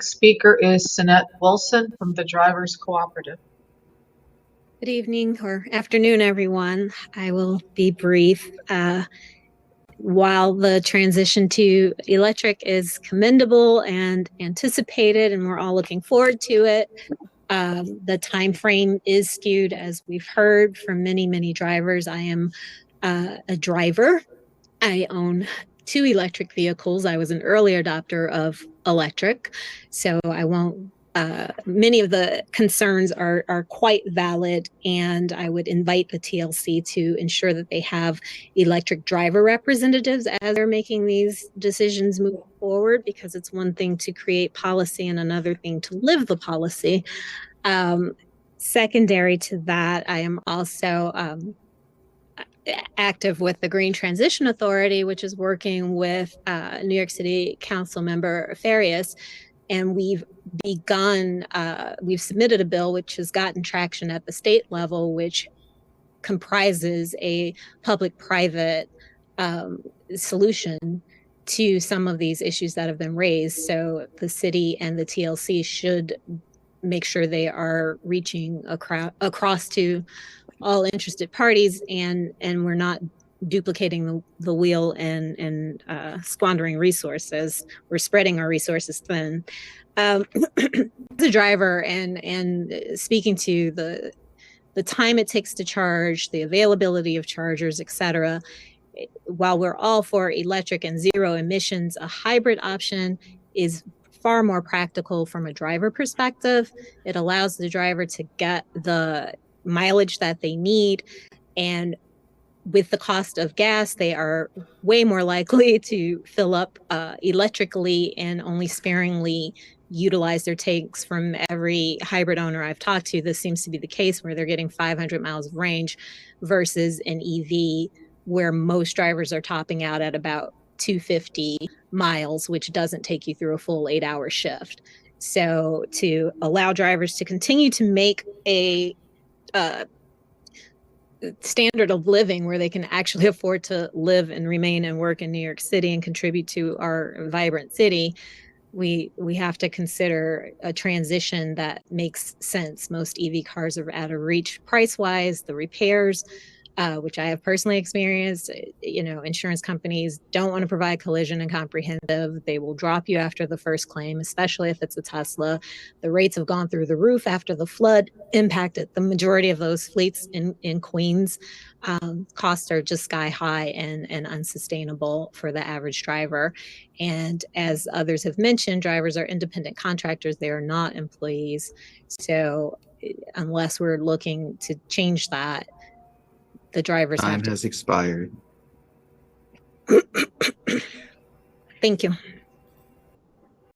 Speaker is Cynette Wilson from the Drivers Cooperative. Good evening or afternoon, everyone. I will be brief. While the transition to electric is commendable and anticipated, and we're all looking forward to it, the time frame is skewed, as we've heard from many drivers. I am a driver. I own 2 electric vehicles. I was an early adopter of electric, so I won't. Many of the concerns are quite valid, and I would invite the TLC to ensure that they have electric driver representatives as they're making these decisions move forward, because it's one thing to create policy and another thing to live the policy. Secondary to that, I am also active with the Green Transition Authority, which is working with New York City Council member Farias. And we've submitted a bill which has gotten traction at the state level, which comprises a public-private solution to some of these issues that have been raised. So the city and the TLC should make sure they are reaching across to all interested parties, and we're not duplicating the wheel and squandering resources. We're spreading our resources thin. As a driver and speaking to the time it takes to charge, the availability of chargers, etc., while we're all for electric and zero emissions, a hybrid option is far more practical from a driver perspective. It allows the driver to get the mileage that they need, and with the cost of gas, they are way more likely to fill up electrically and only sparingly utilize their tanks. From every hybrid owner I've talked to, this seems to be the case, where they're getting 500 miles of range versus an EV where most drivers are topping out at about 250 miles, which doesn't take you through a full 8-hour shift. So to allow drivers to continue to make a standard of living where they can actually afford to live and remain and work in New York City and contribute to our vibrant city, we have to consider a transition that makes sense. Most EV cars are out of reach price-wise. The repairs, which I have personally experienced, insurance companies don't want to provide collision and comprehensive. They will drop you after the first claim, especially if it's a Tesla. The rates have gone through the roof after the flood impacted the majority of those fleets in Queens. Costs are just sky high and unsustainable for the average driver. And as others have mentioned, drivers are independent contractors. They are not employees. So unless we're looking to change that, the drivers Time has expired. Thank you.